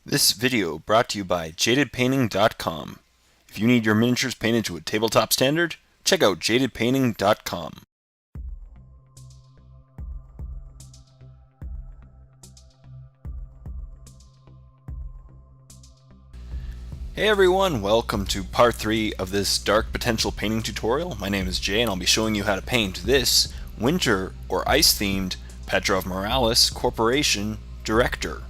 This video brought to you by jadedpainting.com. If you need your miniatures painted to a tabletop standard, check out jadedpainting.com. Hey everyone, welcome to part 3 of this Dark Potential painting tutorial. My name is Jay and I'll be showing you how to paint this winter or ice themed Petrov-Morales Corporation Director.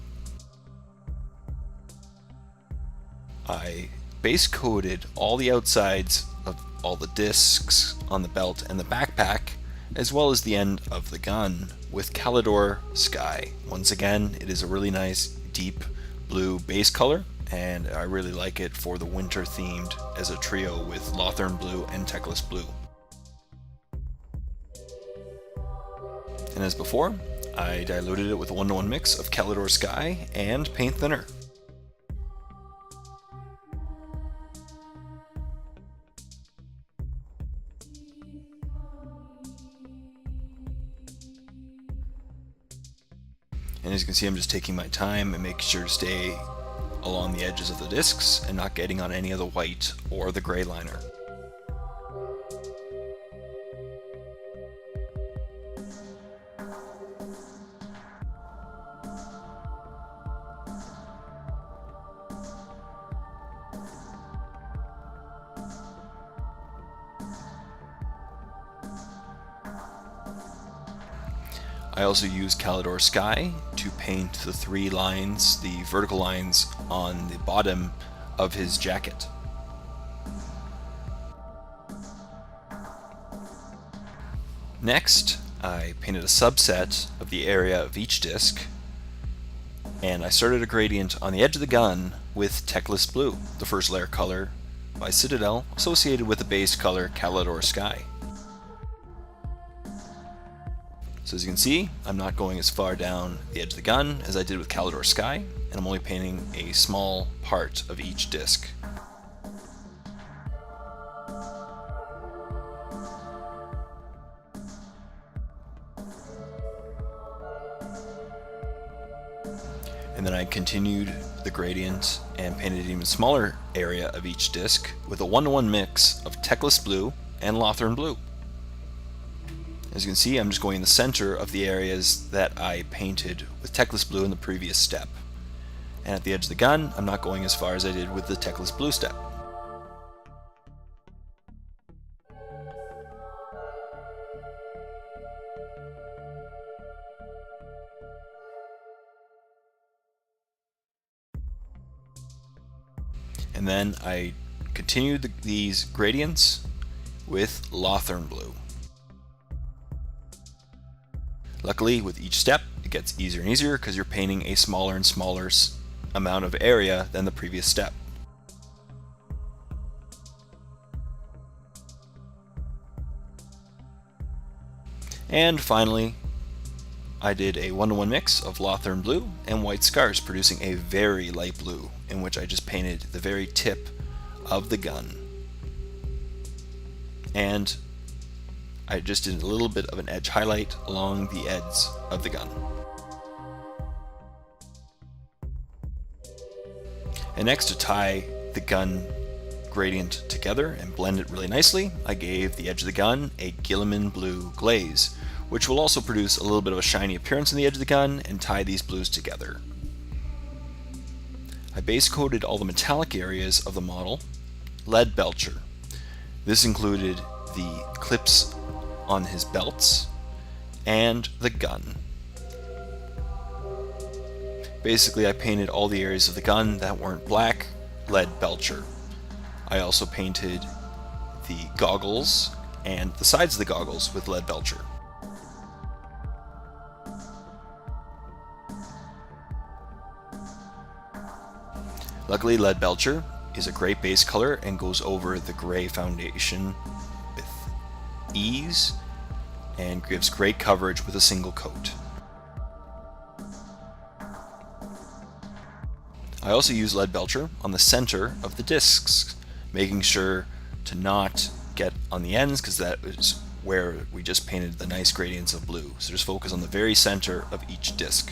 I base coated all the outsides of all the discs on the belt and the backpack, as well as the end of the gun, with CALEDOR Sky. Once again, it is a really nice deep blue base color, and I really like it for the winter themed as a trio with LOTHERN blue and TECLIS blue. And as before, I diluted it with a 1-to-1 mix of CALEDOR Sky and paint thinner. And as you can see, I'm just taking my time and making sure to stay along the edges of the discs and not getting on any of the white or the gray liner. I also use CALEDOR Sky to paint the 3 lines, the vertical lines on the bottom of his jacket. Next, I painted a subset of the area of each disc, and I started a gradient on the edge of the gun with TECLIS Blue, the first layer color by Citadel, associated with the base color CALEDOR Sky. So as you can see, I'm not going as far down the edge of the gun as I did with CALEDOR Sky, and I'm only painting a small part of each disc. And then I continued the gradient and painted an even smaller area of each disc with a 1-to-1 mix of TECLIS Blue and LOTHERN Blue. As you can see, I'm just going in the center of the areas that I painted with TECLIS Blue in the previous step. And at the edge of the gun, I'm not going as far as I did with the TECLIS Blue step. And then I continued these gradients with LOTHERN Blue. Luckily, with each step, it gets easier and easier because you're painting a smaller and smaller amount of area than the previous step. And finally, I did a 1-to-1 mix of LOTHERN Blue and white scars, producing a very light blue, in which I just painted the very tip of the gun. And I just did a little bit of an edge highlight along the edges of the gun. And next, to tie the gun gradient together and blend it really nicely, I gave the edge of the gun a GUILLIMAN blue glaze, which will also produce a little bit of a shiny appearance on the edge of the gun and tie these blues together. I base coated all the metallic areas of the model lead belcher. This included the clips on his belts and the gun. Basically, I painted all the areas of the gun that weren't black lead belcher. I also painted the goggles and the sides of the goggles with lead belcher. Luckily, lead belcher is a great base color and goes over the gray foundation with ease and gives great coverage with a single coat. I also use lead belcher on the center of the discs, making sure to not get on the ends because that is where we just painted the nice gradients of blue. So just focus on the very center of each disc.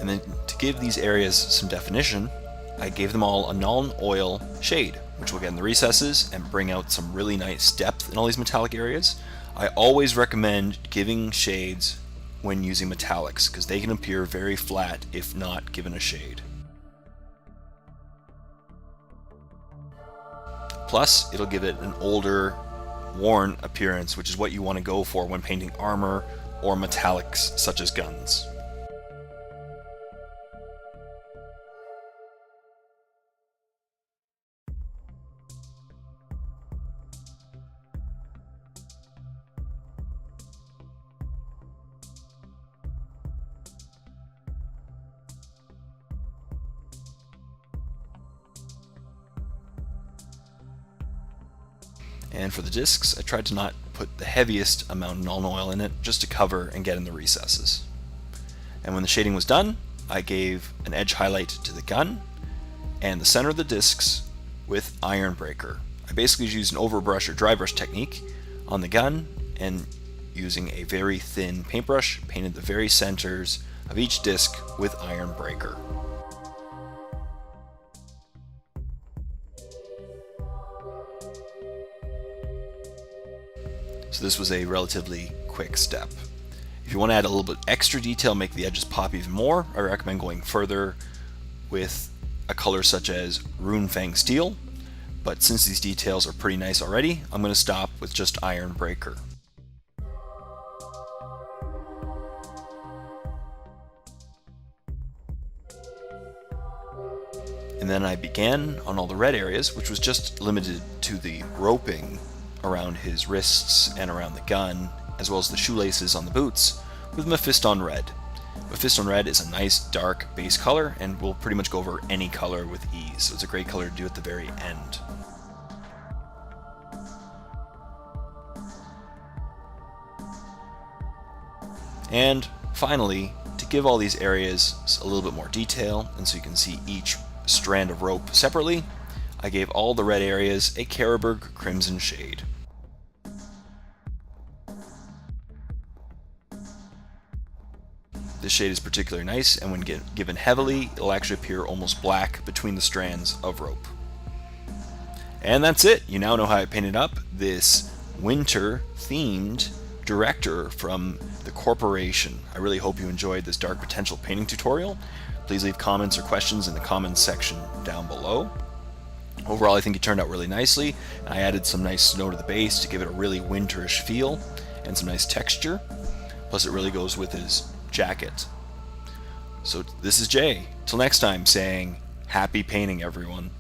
And then to give these areas some definition, I gave them all a NULN oil shade, which will get in the recesses and bring out some really nice depth in all these metallic areas. I always recommend giving shades when using metallics, because they can appear very flat if not given a shade. Plus, it'll give it an older, worn appearance, which is what you want to go for when painting armor or metallics such as guns. And for the discs, I tried to not put the heaviest amount of NULN oil in it, just to cover and get in the recesses. And when the shading was done, I gave an edge highlight to the gun and the center of the discs with Iron Breaker. I basically used an overbrush or dry brush technique on the gun, and using a very thin paintbrush, painted the very centers of each disc with Iron Breaker. So this was a relatively quick step. If you want to add a little bit extra detail, make the edges pop even more, I recommend going further with a color such as Runefang Steel, but since these details are pretty nice already, I'm going to stop with just Iron Breaker. And then I began on all the red areas, which was just limited to the roping around his wrists and around the gun, as well as the shoelaces on the boots, with MEPHISTON Red. MEPHISTON Red is a nice dark base color and will pretty much go over any color with ease, so it's a great color to do at the very end. And finally, to give all these areas a little bit more detail, and so you can see each strand of rope separately, I gave all the red areas a Carroburg Crimson shade. This shade is particularly nice, and when given heavily, it'll actually appear almost black between the strands of rope. And that's it! You now know how I painted up this winter-themed director from the corporation. I really hope you enjoyed this Dark Potential painting tutorial. Please leave comments or questions in the comments section down below. Overall, I think it turned out really nicely. I added some nice snow to the base to give it a really winterish feel and some nice texture. Plus, it really goes with his jacket. So this is Jay. Till next time, saying happy painting, everyone.